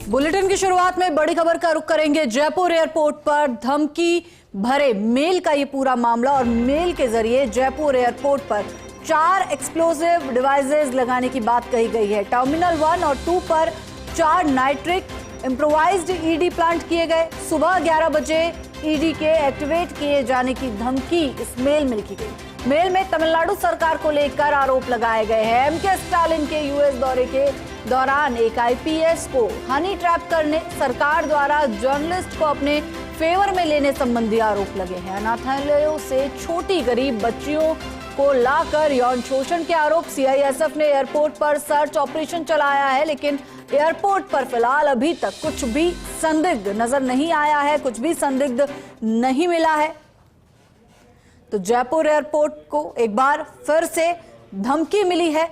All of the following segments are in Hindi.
बुलेटिन की शुरुआत में बड़ी खबर का रुख करेंगे। जयपुर एयरपोर्ट पर धमकी भरे मेल का ये पूरा मामला और मेल के जरिए जयपुर एयरपोर्ट पर 4 एक्सप्लोजिव डिवाइसेस लगाने की बात कही गई है। टर्मिनल 1 और 2 पर 4 नाइट्रिक इम्प्रोवाइज्ड ईडी प्लांट किए गए। सुबह 11 बजे ईडी के एक्टिवेट किए जाने की धमकी इस मेल में लिखी गई। मेल में तमिलनाडु सरकार को लेकर आरोप लगाए गए हैं। एमके स्टालिन के यूएस दौरे के दौरान एक आईपीएस को हनी ट्रैप करने, सरकार द्वारा जर्नलिस्ट को अपने फेवर में लेने संबंधी आरोप लगे हैं। अनाथालयों से छोटी गरीब बच्चियों को लाकर यौन शोषण के आरोप। सीआईएसएफ ने एयरपोर्ट पर सर्च ऑपरेशन चलाया है, लेकिन एयरपोर्ट पर फिलहाल अभी तक कुछ भी संदिग्ध नजर नहीं आया है, कुछ भी संदिग्ध नहीं मिला है। तो जयपुर एयरपोर्ट को एक बार फिर से धमकी मिली है।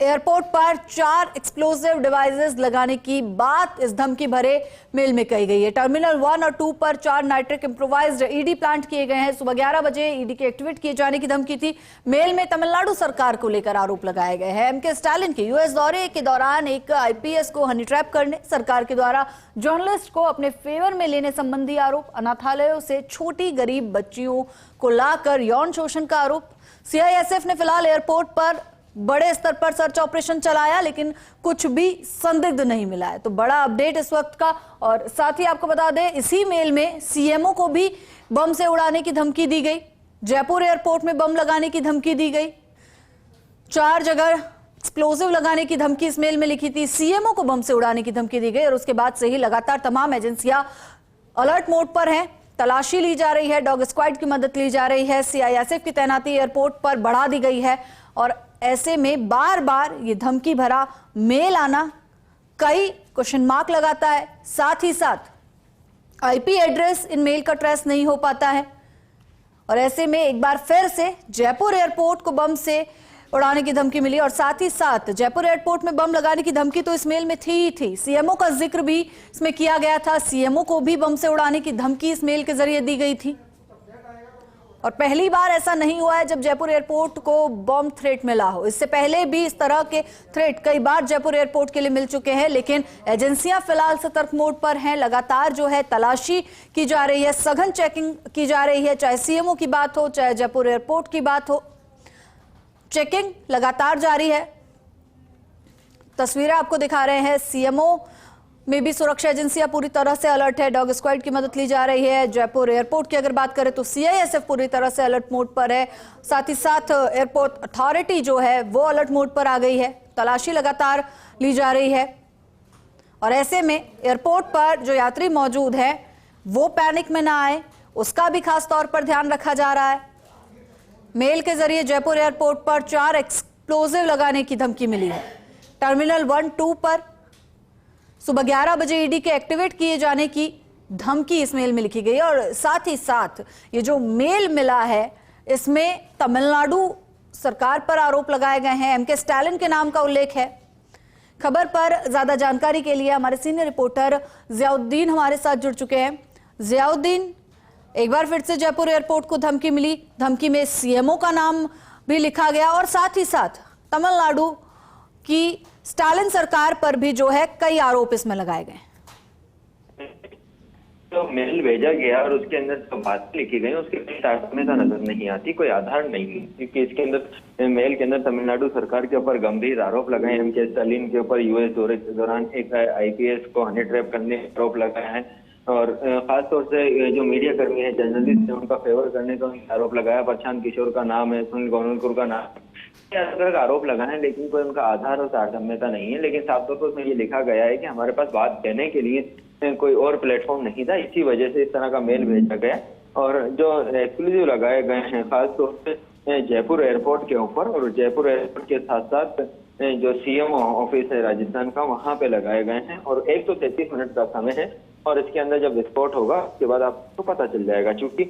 एयरपोर्ट पर 4 एक्सप्लोजिव डिवाइसेस लगाने की बात इस धमकी भरे मेल में कही गई है। टर्मिनल 1 और 2 पर 4 नाइट्रिक इम्प्रोवाइज्ड ईडी प्लांट किए गए हैं। सुबह 11 बजे ईडी के एक्टिवेट किए जाने की धमकी थी। मेल में तमिलनाडु सरकार को लेकर आरोप लगाए गए हैं। एमके स्टालिन के यूएस दौरे के दौरान एक आईपीएस को हनी ट्रैप करने, सरकार के द्वारा जर्नलिस्ट को अपने फेवर में लेने संबंधी आरोप। अनाथालयों से छोटी गरीब बच्चियों को लाकर यौन शोषण का आरोप। सीआईएसएफ ने फिलहाल एयरपोर्ट पर बड़े स्तर पर सर्च ऑपरेशन चलाया, लेकिन कुछ भी संदिग्ध नहीं मिला है। तो बड़ा अपडेट इस वक्त का। और साथ ही आपको बता दें, इसी मेल में सीएमओ को भी बम से उड़ाने की धमकी दी गई। जयपुर एयरपोर्ट में बम लगाने की धमकी दी गई। 4 जगह एक्सप्लोजिव लगाने की धमकी इस मेल में लिखी थी। सीएमओ को बम से उड़ाने की धमकी दी गई और उसके बाद से ही लगातार तमाम एजेंसियां अलर्ट मोड पर हैं। तलाशी ली जा रही है, डॉग स्क्वाड की मदद ली जा रही है। सीआईएसएफ की तैनाती एयरपोर्ट पर बढ़ा दी गई है और ऐसे में बार बार ये धमकी भरा मेल आना कई क्वेश्चन मार्क लगाता है। साथ ही साथ आईपी एड्रेस इन मेल का ट्रेस नहीं हो पाता है और ऐसे में एक बार फिर से जयपुर एयरपोर्ट को बम से उड़ाने की धमकी मिली। और साथ ही साथ जयपुर एयरपोर्ट में बम लगाने की धमकी तो इस मेल में थी ही थी। सीएमओ का जिक्र भी इसमें किया गया था। सीएमओ को भी बम से उड़ाने की धमकी इस मेल के जरिए दी गई थी और पहली बार ऐसा नहीं हुआ है जब जयपुर एयरपोर्ट को बम थ्रेट मिला हो। इससे पहले भी इस तरह के थ्रेट कई बार जयपुर एयरपोर्ट के लिए मिल चुके हैं, लेकिन एजेंसियां फिलहाल सतर्क मोड पर हैं। लगातार जो है तलाशी की जा रही है, सघन चेकिंग की जा रही है, चाहे सीएमओ की बात हो, चाहे जयपुर एयरपोर्ट की बात हो। चेकिंग लगातार जारी है। तस्वीरें आपको दिखा रहे हैं। सीएमओ में भी सुरक्षा एजेंसियां पूरी तरह से अलर्ट है। डॉग स्क्वाड की मदद ली जा रही है। जयपुर एयरपोर्ट की अगर बात करें तो सीआईएसएफ पूरी तरह से अलर्ट मोड पर है। साथ ही साथ एयरपोर्ट अथॉरिटी जो है वो अलर्ट मोड पर आ गई है। तलाशी लगातार ली जा रही है और ऐसे में एयरपोर्ट पर जो यात्री मौजूद है वो पैनिक में ना आए, उसका भी खास तौर पर ध्यान रखा जा रहा है। मेल के जरिए जयपुर एयरपोर्ट पर 4 एक्सप्लोजिव लगाने की धमकी मिली है। टर्मिनल 1-2 पर सुबह 11 बजे ईडी के एक्टिवेट किए जाने की धमकी इस मेल में लिखी गई और साथ ही साथ ये जो मेल मिला है इसमें तमिलनाडु सरकार पर आरोप लगाए गए हैं। एमके स्टालिन के नाम का उल्लेख है। खबर पर ज्यादा जानकारी के लिए हमारे सीनियर रिपोर्टर जियाउद्दीन हमारे साथ जुड़ चुके हैं। जियाउद्दीन, एक बार फिर से जयपुर एयरपोर्ट को धमकी मिली। धमकी में सीएमओ का नाम भी लिखा गया और साथ ही साथ तमिलनाडु की स्टालिन सरकार पर भी जो है कई आरोप इसमें लगाए गए। तो मेल भेजा गया और उसके अंदर जो बातें लिखी गई उसके में नजर नहीं आती, कोई आधार नहीं है, क्योंकि इसके अंदर मेल के अंदर तमिलनाडु सरकार के ऊपर गंभीर आरोप लगाए। एमके स्टालिन के ऊपर यूएस दौरे के दौरान एक आईपीएस को हनी ट्रैप करने का आरोप लगाया है और खासतौर से जो मीडिया कर्मी है, जर्नलिस्ट है, उनका फेवर करने का आरोप लगाया। प्रशांत किशोर का नाम है, सुनील गोनलकर का नाम, अलग अलग आरोप लगाए हैं, लेकिन कोई उनका आधार और तारतम्यता नहीं है। लेकिन साफ तौर पर उसमें ये लिखा गया है कि हमारे पास बात कहने के लिए कोई और प्लेटफॉर्म नहीं था, इसी वजह से इस तरह का मेल भेजा गया। और जो एक्सक्लूसिव लगाए गए हैं खासतौर से जयपुर एयरपोर्ट के ऊपर और जयपुर एयरपोर्ट के साथ साथ जो सीएमओ ऑफिस है राजस्थान का, वहां पे लगाए गए हैं और 133 मिनट का समय है और इसके अंदर जब विस्फोट होगा उसके बाद आपको पता चल जाएगा। क्योंकि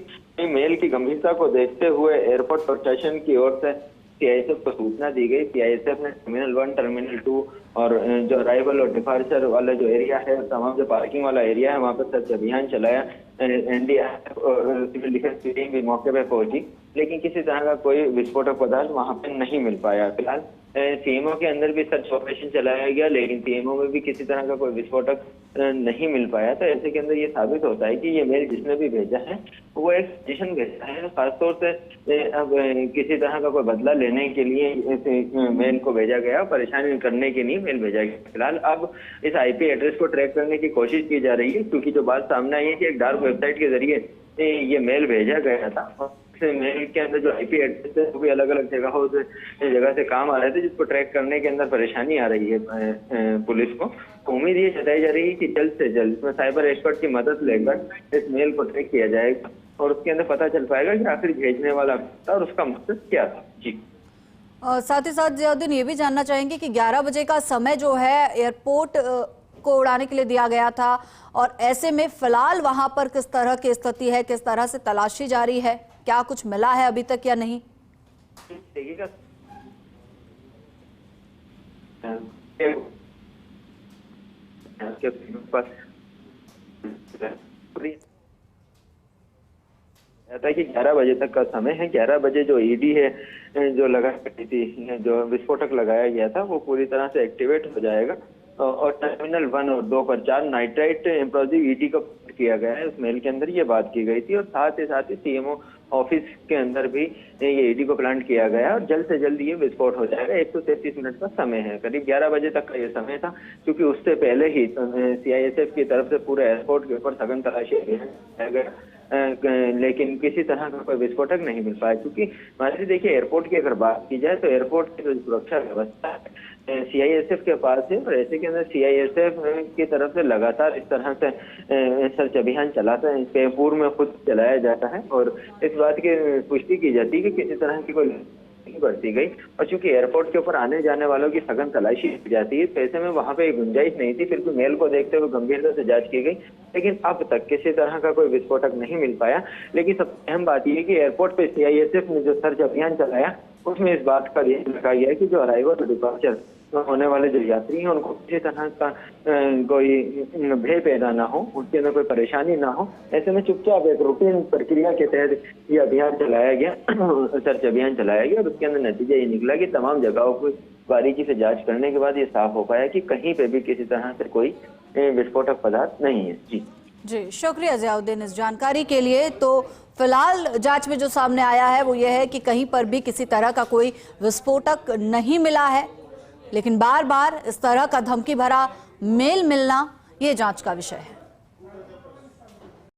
मेल की गंभीरता को देखते हुए एयरपोर्ट प्रशासन की ओर से सीआईएसएफ को सूचना दी गई। सीआईएसएफ ने टर्मिनल 1, टर्मिनल 2 और जो अराइवल और डिपार्चर वाला जो एरिया है, तमाम जो पार्किंग वाला एरिया है, वहाँ पर सर्च अभियान चलाया। एनडीआरएफ और सिविल डिफेंस की टीम भी मौके पर पहुंची, लेकिन किसी तरह का कोई विस्फोटक पदार्थ वहाँ पे नहीं मिल पाया। फिलहाल सीएमओ के अंदर भी सर्च ऑपरेशन चलाया गया, लेकिन सीएमओ में भी किसी तरह का कोई विस्फोटक नहीं मिल पाया। तो ऐसे के अंदर ये साबित होता है कि ये मेल जिसने भी भेजा है वो एक सजेशन भेजा है, खासतौर से अब किसी तरह का कोई बदला लेने के लिए इस मेल को भेजा गया, परेशानी करने के लिए मेल भेजा गया। फिलहाल अब इस आईपी एड्रेस को ट्रैक करने की कोशिश की जा रही है, क्योंकि जो बात सामने आई है कि एक डार्क वेबसाइट के जरिए ये मेल भेजा गया था। मेल के अंदर जो आईपी एड्रेस है वो भी अलग अलग जगह से काम आ रहे थे, जिसको ट्रैक करने के अंदर परेशानी आ रही है पुलिस को। तो उम्मीद ये जताई जा रही है कि जल्द से जल्द इसमें साइबर एक्सपर्ट की मदद लेकर इस मेल को ट्रैक किया जाएगा और उसके अंदर पता चल पाएगा कि आखिर भेजने वाला था और उसका मकसद क्या था। जी साथ ही साथ जियाउद्दीन ये भी जानना चाहेंगे कि 11 बजे का समय जो है एयरपोर्ट को उड़ाने के लिए दिया गया था, और ऐसे में फिलहाल वहां पर किस तरह की स्थिति है, किस तरह से तलाशी जारी है, क्या कुछ मिला है अभी तक या नहीं? देखिएगा, कहता है कि 11 बजे तक का समय है। 11 बजे जो ईडी है जो लगा थी, जो विस्फोटक लगाया गया था, वो पूरी तरह से एक्टिवेट हो जाएगा और टर्मिनल 1 और 2 पर 4 नाइट्राइट एम्प्रोजिव ईडी को किया गया है। उस मेल के अंदर ये बात की गई थी और साथ ही सीएमओ ऑफिस के अंदर भी ये ईडी को प्लांट किया गया है और जल्द से जल्द ये विस्फोट हो जाएगा। 133 मिनट का समय है, करीब 11 बजे तक का ये समय था, क्योंकि उससे पहले ही सीआईएसएफ की तरफ से पूरे एयरपोर्ट के ऊपर सघन तलाशी किया गया, लेकिन किसी तरह का कोई विस्फोटक नहीं मिल पाया। क्योंकि मान लीजिए, देखिए, एयरपोर्ट की अगर बात की जाए तो एयरपोर्ट की जो सुरक्षा व्यवस्था सीआईएसएफ के पास है और ऐसे के अंदर सीआईएसएफ की तरफ से लगातार इस तरह से सर्च अभियान चलाता है, इसके पूर्व में खुद चलाया जाता है और इस बात की पुष्टि की जाती है कि किसी तरह की कोई नहीं बढ़ती गई। और चूंकि एयरपोर्ट के ऊपर आने जाने वालों की सघन तलाशी की जाती है, तो ऐसे में वहां पे गुंजाइश नहीं थी, फिर भी मेल को देखते हुए गंभीरता से जांच की गई, लेकिन अब तक किसी तरह का कोई विस्फोटक नहीं मिल पाया। लेकिन सबसे अहम बात यह है कि एयरपोर्ट पे सीआईएसएफ ने जो सर्च अभियान चलाया उसमें इस बात का ध्यान रखा गया कि जो अराइवल और डिपार्चर होने वाले जो यात्री हैं उनको किसी तरह का कोई भय पैदा ना हो, उनके अंदर कोई परेशानी ना हो। ऐसे में चुपचाप एक रूटीन प्रक्रिया के तहत ये अभियान चलाया गया, सर्च अभियान चलाया गया और उसके अंदर नतीजा ये निकला कि तमाम जगहों को बारीकी से जांच करने के बाद ये साफ हो पाया कि कहीं पे भी किसी तरह से कोई विस्फोटक पदार्थ नहीं है। जी शुक्रिया जियाउद्दीन इस जानकारी के लिए। तो फिलहाल जांच में जो सामने आया है वो ये है कि कहीं पर भी किसी तरह का कोई विस्फोटक नहीं मिला है, लेकिन बार बार इस तरह का धमकी भरा मेल मिलना ये जांच का विषय है।